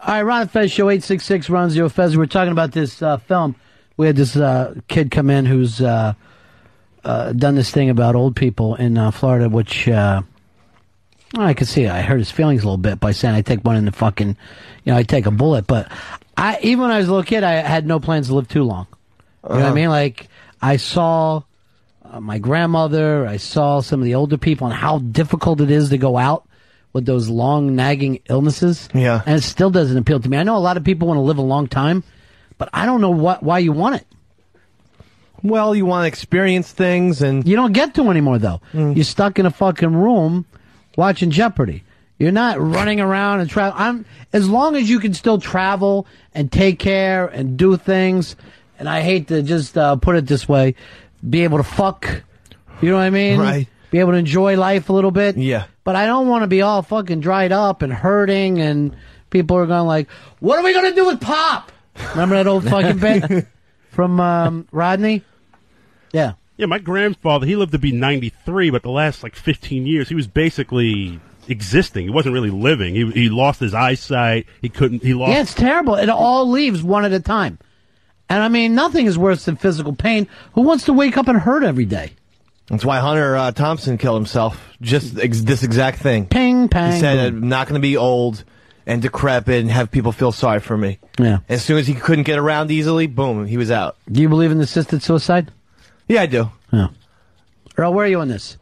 All right, Ron and Fez Show, 866 Ron Zero Fez. We're talking about this film. We had this kid come in who's done this thing about old people in Florida, which I could see. I hurt his feelings a little bit by saying I take one in the fucking, I take a bullet. But even when I was a little kid, I had no plans to live too long. You know what I mean? Like, I saw my grandmother, I saw some of the older people and how difficult it is to go out with those long, nagging illnesses. Yeah. And it still doesn't appeal to me. I know a lot of people want to live a long time, but I don't know why you want it. Well, you want to experience things, and you don't get to anymore, though. You're stuck in a fucking room watching Jeopardy. You're not running around and travel. As long as you can still travel and take care and do things, and I hate to just put it this way, be able to fuck, you know what I mean? Right. Be able to enjoy life a little bit. Yeah. But I don't want to be all fucking dried up and hurting, and people are going like, what are we going to do with Pop? Remember that old fucking bit from Rodney? Yeah. Yeah, my grandfather, he lived to be 93, but the last, 15 years, he was basically existing. He wasn't really living. He lost his eyesight. Yeah, it's terrible. It all leaves one at a time. And, I mean, nothing is worse than physical pain. Who wants to wake up and hurt every day? That's why Hunter Thompson killed himself. Just this exact thing. Ping, pang. He said, I'm not going to be old and decrepit and have people feel sorry for me. Yeah. As soon as he couldn't get around easily, boom, he was out. Do you believe in assisted suicide? Yeah, I do. Yeah. Earl, where are you on this?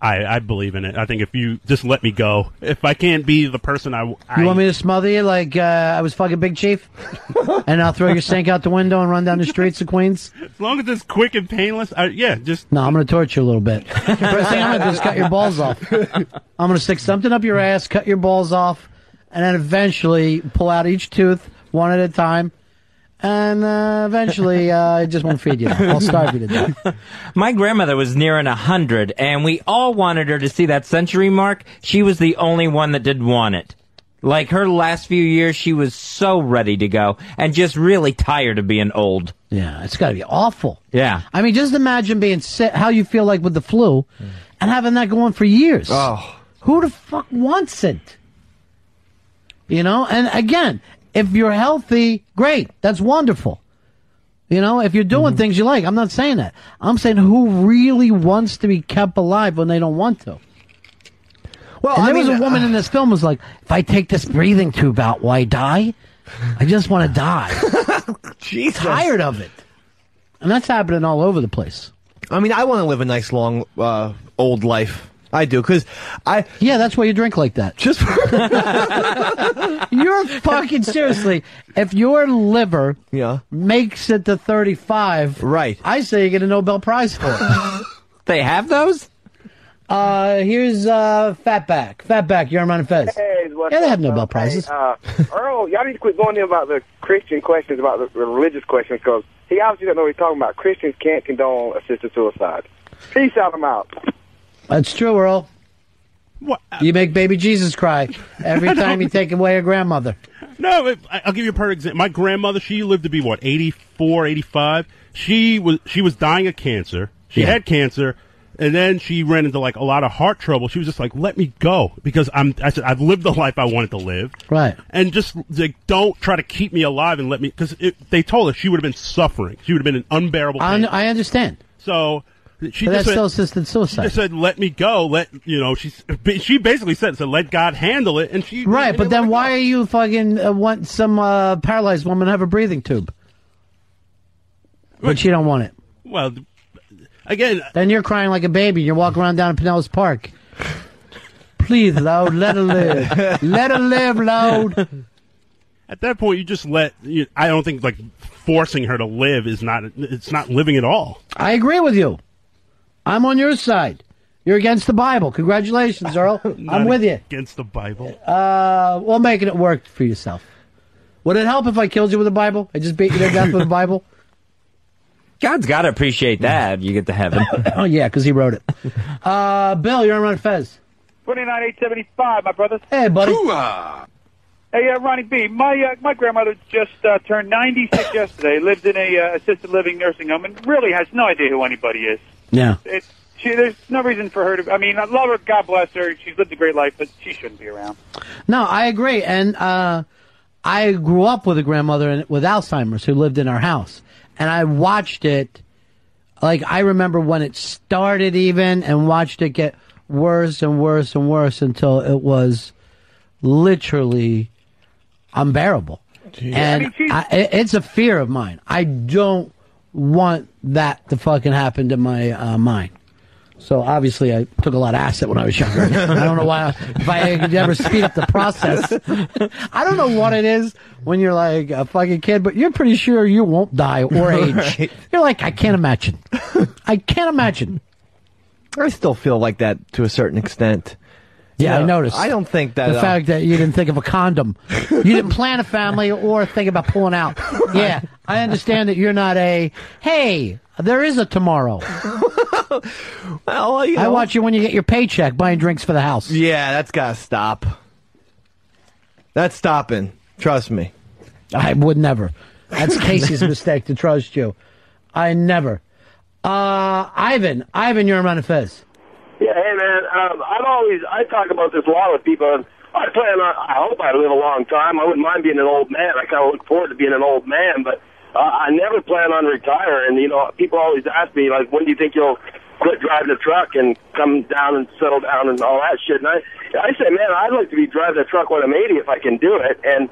I believe in it. I think if you just let me go, if I can't be the person You want me to smother you like I was fucking Big Chief? And I'll throw your sink out the window and run down the streets of Queens? As long as it's quick and painless, just... No, I'm going to torture you a little bit. First thing I'm going to do is cut your balls off. I'm going to stick something up your ass, cut your balls off, and then eventually pull out each tooth one at a time. And eventually, I just won't feed you. I'll starve you to death. My grandmother was nearing 100, and we all wanted her to see that century mark. She was the only one that didn't want it. Like, her last few years, she was so ready to go, and just really tired of being old. Yeah, it's got to be awful. Yeah. I mean, just imagine being sick, how you feel like with the flu, and having that going for years. Oh. Who the fuck wants it? You know, and again... If you're healthy, great. That's wonderful. You know, if you're doing things you like. I'm not saying that. I'm saying who really wants to be kept alive when they don't want to. Well, and there was a woman in this film who was like, if I take this breathing tube out, will I die? I just want to die. Jesus. Tired of it. And that's happening all over the place. I mean, I want to live a nice, long, old life. I do, because Yeah, that's why you drink like that. Just... You're fucking seriously. If your liver makes it to 35, right? I say you get a Nobel Prize for it. They have those? Here's Fatback. Fatback, you're on Ron and Fez. Hey, what's they up, have Nobel Prizes. Earl, y'all need to quit going in about the Christian questions, about the religious questions, because he obviously doesn't know what he's talking about. Christians can't condone assisted suicide. Peace out, I'm out. That's true, Earl. What? You make baby Jesus cry every time you take away a grandmother. No, I'll give you a perfect example. My grandmother, she lived to be, 84, 85? She was dying of cancer. She had cancer, and then she ran into, a lot of heart trouble. She was just like, let me go, because I said, I've lived the life I wanted to live. Right. And just, don't try to keep me alive and let me, because they told her she would have been suffering. She would have been in unbearable pain. I understand. So... But that's still assisted suicide. She just said, let me go. She basically said, let God handle it. And she right, but then why are you fucking want some paralyzed woman to have a breathing tube? But she don't want it. Well, again... Then you're crying like a baby. You're walking around down in Pinellas Park. Please, Lord, let her live. Let her live, Lord. At that point, you just I don't think, forcing her to live it's not living at all. I agree with you. I'm on your side. You're against the Bible. Congratulations, Earl. I'm with you. Against the Bible? Well, making it work for yourself. Would it help if I killed you with a Bible? I just beat you to death with a Bible? God's got to appreciate that. You get to heaven. Oh, yeah, because he wrote it. Bill, you're on Ron Fez. 29875, my brother. Hey, buddy. Hey, Ronnie B. My grandmother just turned 96 yesterday. Lived in a assisted living nursing home, and really has no idea who anybody is. Yeah. There's no reason for her to. I mean, I love her. God bless her. She's lived a great life, but she shouldn't be around. No, I agree. And I grew up with a grandmother with Alzheimer's who lived in our house, and I watched it. Like, I remember when it started even, and watched it get worse and worse and worse until it was literally unbearable. Jeez. And it's a fear of mine. I don't want that to fucking happen to my mind. So obviously I took a lot of acid when I was younger. I don't know why, if I could ever speed up the process. I don't know what it is when you're like a fucking kid, but you're pretty sure you won't die or age. Right. You're like, I can't imagine. I can't imagine. I still feel like that to a certain extent. Yeah, I noticed. I don't think that... The fact that you didn't think of a condom. You didn't plan a family or think about pulling out. Yeah, I understand that you're not hey, there is a tomorrow. Well, I watch you when you get your paycheck buying drinks for the house. Yeah, that's got to stop. That's stopping. Trust me. I would never. That's Casey's mistake to trust you. I never. Ivan, you're on Ron Fez. Yeah, hey man, I talk about this a lot with people, and I hope I live a long time. I wouldn't mind being an old man. I kind of look forward to being an old man, but I never plan on retiring. You know, people always ask me, like, when do you think you'll quit driving a truck and come down and settle down and all that shit? And I say, man, I'd like to be driving a truck when I'm 80 if I can do it. And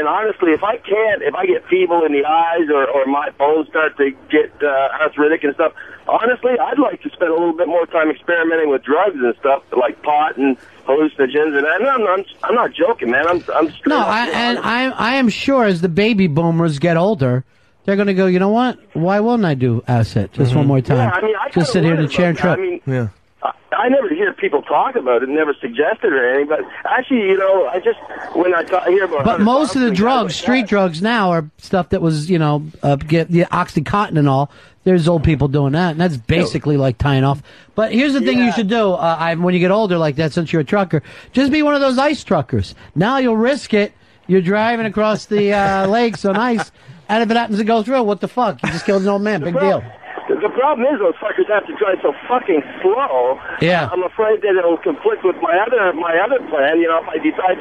honestly, if I can't, if I get feeble in the eyes or my bones start to get arthritic and stuff, honestly, I'd like to spend a little bit more time experimenting with drugs and stuff like pot and hallucinogens. And I'm not joking, man. I'm straight no, up. I am sure as the baby boomers get older, they're going to go, you know what? Why wouldn't I do acid just one more time? Yeah, I mean, just sit here in the chair and trip. I mean, yeah. I never hear people talk about it, never suggested or anything, but actually, you know, when I hear about... But most of the drugs, street drugs now, are stuff that was, you know, get the Oxycontin and all. There's old people doing that, and that's basically like tying off. But here's the thing you should do, Ivan, when you get older like that, since you're a trucker, just be one of those ice truckers. Now you'll risk it. You're driving across the lakes on ice, and if it happens to go through, what the fuck? You just killed an old man. Big deal. The problem is those fuckers have to drive so fucking slow. Yeah. I'm afraid that it'll conflict with my other plan. You know, if I decide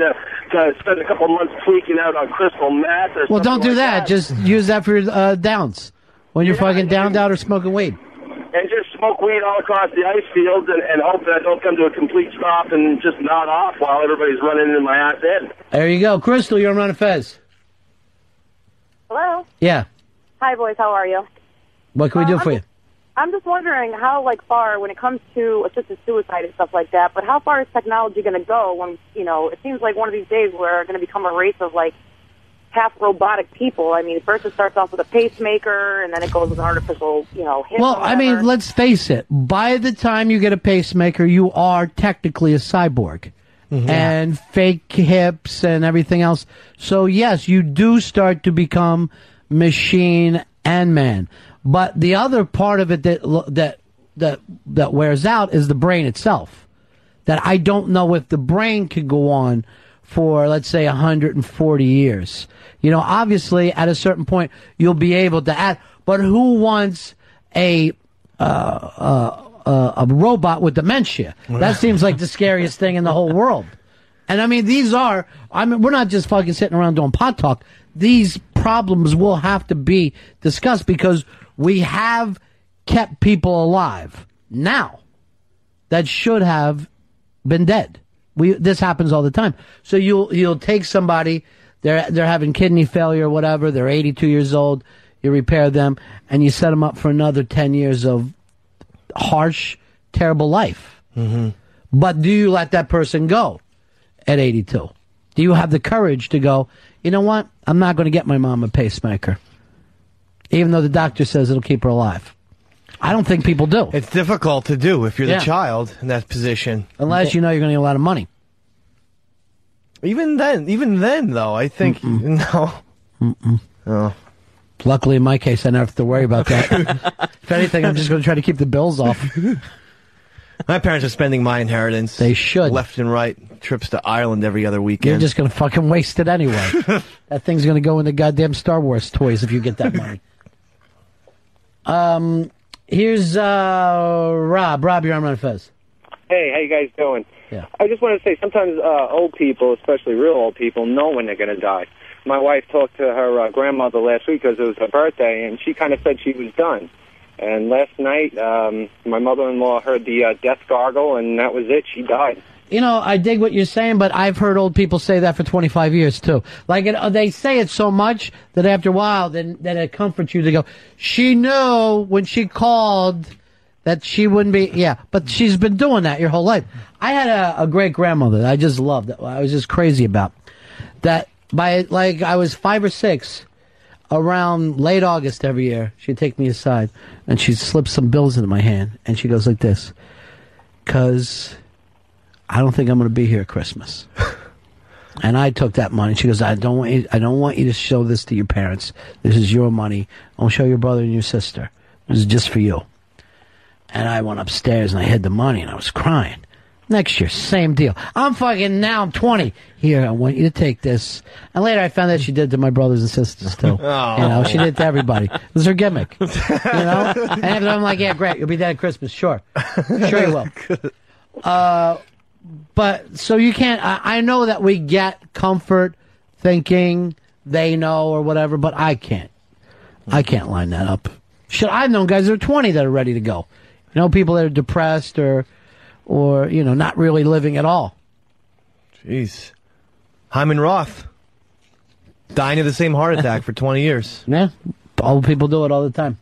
to spend a couple months tweaking out on crystal meth or something. Well, don't do like that. Just use that for your downs. When you're fucking downed out or smoking weed. And just smoke weed all across the ice fields and hope that I don't come to a complete stop and just nod off while everybody's running in my ass end. There you go. Crystal, you're on Ron Fez. Hello? Yeah. Hi, boys. How are you? What can we do for you? I'm just wondering how, far, when it comes to assisted suicide and stuff like that, but how far is technology going to go when, you know, it seems like one of these days we're going to become a race of, half robotic people. I mean, first it starts off with a pacemaker, and then it goes with an artificial, hip. Well, I mean, let's face it. By the time you get a pacemaker, you are technically a cyborg. Mm-hmm. And fake hips and everything else. So, yes, you do start to become machine and man. But the other part of it that wears out is the brain itself. That I don't know if the brain could go on for, let's say, 140 years. You know, obviously, at a certain point, you'll be able to add. But who wants a robot with dementia? That seems like the scariest thing in the whole world. And I mean, we're not just fucking sitting around doing pot talk. These problems will have to be discussed because we have kept people alive now that should have been dead. This happens all the time. So you'll take somebody, they're having kidney failure or whatever, they're 82 years old, you repair them, and you set them up for another 10 years of harsh, terrible life. Mm-hmm. But do you let that person go at 82? Do you have the courage to go, you know what, I'm not going to get my mom a pacemaker, even though the doctor says it'll keep her alive? I don't think people do. It's difficult to do if you're the child in that position. Unless you know you're going to get a lot of money. Even then, though, I think, no. Mm-mm. Oh. Luckily, in my case, I don't have to worry about that. If anything, I'm just going to try to keep the bills off. My parents are spending my inheritance. They should. Left and right. Trips to Ireland every other weekend. You're just going to fucking waste it anyway. That thing's going to go in the goddamn Star Wars toys if you get that money. Here's Rob. Rob, you're on Ron Fez. Hey, how you guys doing? Yeah. I just want to say sometimes old people, especially real old people, know when they're going to die. My wife talked to her grandmother last week because it was her birthday, and she kind of said she was done. And last night, my mother-in-law heard the death gargle, and that was it. She died. You know, I dig what you're saying, but I've heard old people say that for 25 years, too. Like, they say it so much that after a while, then it comforts you to go, she knew when she called that she wouldn't be, yeah, but she's been doing that your whole life. I had a great-grandmother that I just loved, that I was just crazy about, that by, like, I was 5 or 6, around late August every year, she'd take me aside, and she'd slip some bills into my hand, and she goes like this, 'cause I don't think I'm going to be here at Christmas. And I took that money. She goes, I don't want you to show this to your parents. This is your money. Don't show your brother and your sister. This is just for you. And I went upstairs and I hid the money and I was crying. Next year, same deal. I'm 20. Here, I want you to take this. And later I found that she did to my brothers and sisters too. Oh. You know, she did it to everybody. It was her gimmick. You know? And after I'm like, yeah, great. You'll be there at Christmas. Sure. Sure you will. But, so you can't, I know that we get comfort thinking they know or whatever, but I can't. I can't line that up. Shit, I've known guys that are 20 that are ready to go. You know, people that are depressed or, you know, not really living at all. Jeez. Hyman Roth. Dying of the same heart attack for 20 years. Yeah. Old people do it all the time.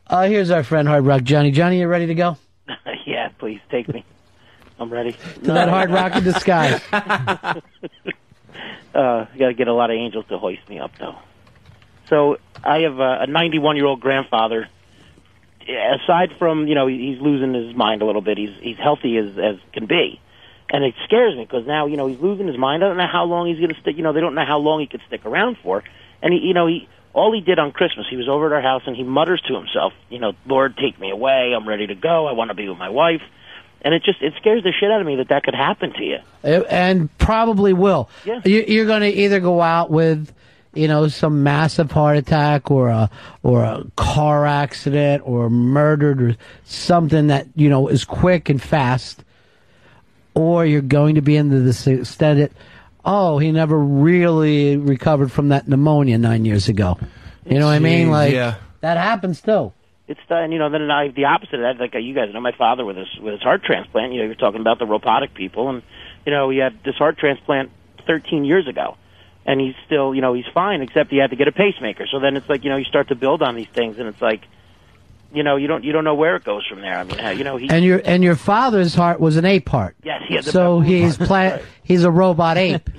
Here's our friend Hard Rock Johnny. Johnny, you ready to go? Yeah, please take me. I'm ready. To that Hard Rock in the sky. You got to get a lot of angels to hoist me up, though. So I have a 91-year-old grandfather. Aside from, you know, he's losing his mind a little bit. He's healthy as can be, and it scares me because now, you know, he's losing his mind. I don't know how long he's going to stick. You know, they don't know how long he could stick around for. And all he did on Christmas, he was over at our house and he mutters to himself, you know, Lord, take me away. I'm ready to go. I want to be with my wife. And it scares the shit out of me that could happen to you. And probably will. Yeah. You're going to either go out with, you know, some massive heart attack or a car accident or murdered or something that, you know, is quick and fast, or you're going to be into this extended, he never really recovered from that pneumonia 9 years ago. You know what I mean? Like, yeah. That happens too. It's and, you know, then the opposite of that, like you guys know, my father with his heart transplant. You know, you're talking about the robotic people, and you know, he had this heart transplant 13 years ago, and he's still, you know, he's fine, except he had to get a pacemaker. So then it's like, you know, you start to build on these things, and it's like, you know, you don't know where it goes from there. I mean, you know, and your father's heart was an ape heart. Yes, he had the so he's right. He's a robot ape.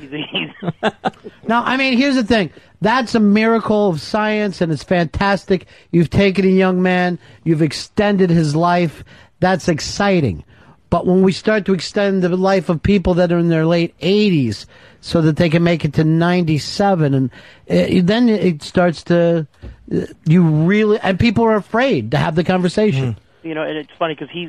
Now, I mean, here's the thing. That's a miracle of science, and it's fantastic. You've taken a young man, you've extended his life. That's exciting. But when we start to extend the life of people that are in their late 80s so that they can make it to 97, and then it starts to, and people are afraid to have the conversation. You know, and it's funny because he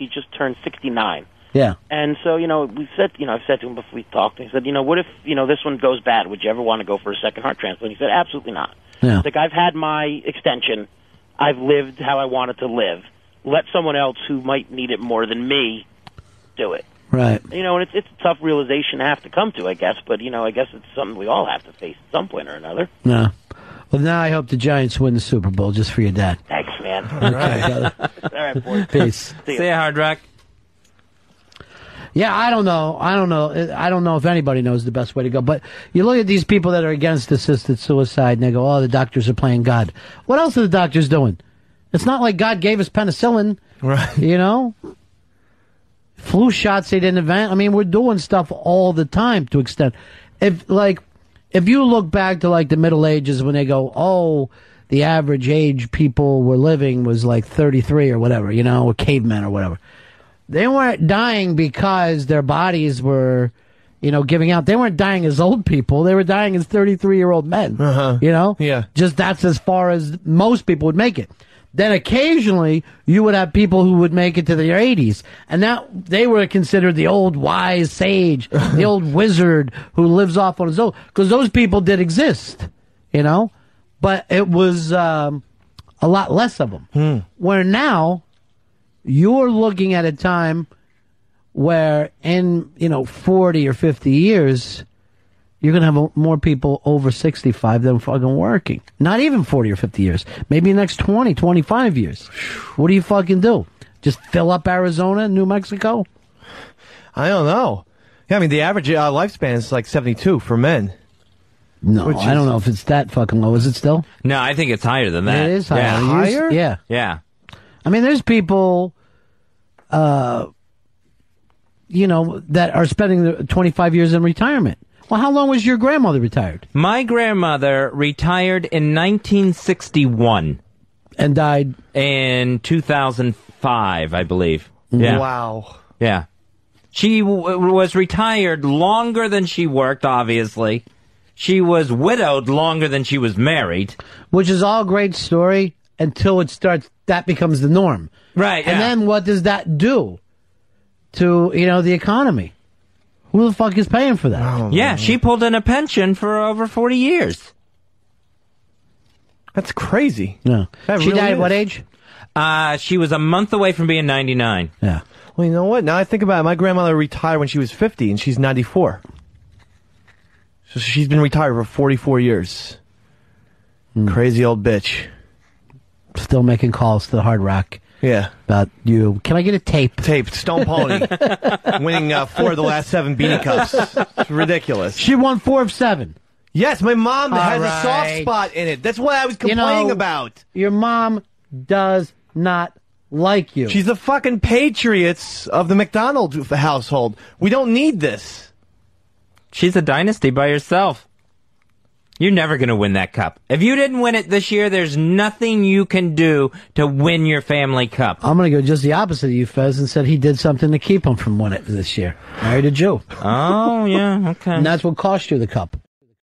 just turned 69. Yeah. And so, you know, I've said to him before we talked, he said, you know, what if, you know, this one goes bad? Would you ever want to go for a second heart transplant? He said, absolutely not. Yeah. Like, I've had my extension. I've lived how I wanted to live. Let someone else who might need it more than me do it. Right. You know, and it's a tough realization to have to come to, I guess. But, you know, I guess it's something we all have to face at some point or another. No. Well, now I hope the Giants win the Super Bowl just for your dad. Thanks, man. All right. All right, boys. Peace. See ya, Hard Rock. Yeah, I don't know. I don't know if anybody knows the best way to go. But you look at these people that are against assisted suicide, and they go, "Oh, the doctors are playing God." What else are the doctors doing? It's not like God gave us penicillin, right? You know, flu shots they didn't invent. I mean, we're doing stuff all the time to extend. If you look back to like the Middle Ages when they go, "Oh, the average age people were living was like 33 or whatever," you know, or cavemen or whatever. They weren't dying because their bodies were, you know, giving out. They weren't dying as old people. They were dying as 33-year-old men. You know? Yeah. Just that's as far as most people would make it. Then occasionally you would have people who would make it to their 80s. And that they were considered the old wise sage, the old wizard who lives off on his own. Because those people did exist, you know? But it was a lot less of them. Where now you're looking at a time where in 40 or 50 years, you're going to have more people over 65 than fucking working. Not even 40 or 50 years. Maybe the next 20, 25 years. What do you fucking do? Just fill up Arizona and New Mexico? I don't know. Yeah, I mean, the average lifespan is like 72 for men. No, I don't know if it's that fucking low. Is it still? No, I think it's higher than that. It is higher. Yeah. Higher? Yeah. Yeah. I mean, there's people, that are spending the 25 years in retirement. Well, how long was your grandmother retired? My grandmother retired in 1961. And died? In 2005, I believe. Yeah. Wow. Yeah. She was retired longer than she worked, obviously. She was widowed longer than she was married. Which is all a great story until that becomes the norm. Right, And yeah. then what does that do to, the economy? Who the fuck is paying for that? Yeah, she pulled in a pension for over 40 years. That's crazy. No. That She really died at what is. age? She was a month away from being 99. Yeah. Well, you know what? Now I think about it, my grandmother retired when she was 50, and she's 94. So she's been retired for 44 years. Crazy old bitch. Still making calls to the Hard Rock. Yeah. About you. Can I get a tape? Taped. Stone Pony. Winning 4 of the last 7 Beanie Cups. It's ridiculous. She won 4 of 7. Yes, my mom has a soft right. spot in it. That's what I was complaining about. Your mom does not like you. She's the fucking Patriots of the McDonald household. We don't need this. She's a dynasty by herself. You're never going to win that cup. If you didn't win it this year, there's nothing you can do to win your family cup. I'm going to go just the opposite of you, Fez, and said he did something to keep him from winning it this year. Married a Jew. Oh, yeah, okay. And that's what cost you the cup.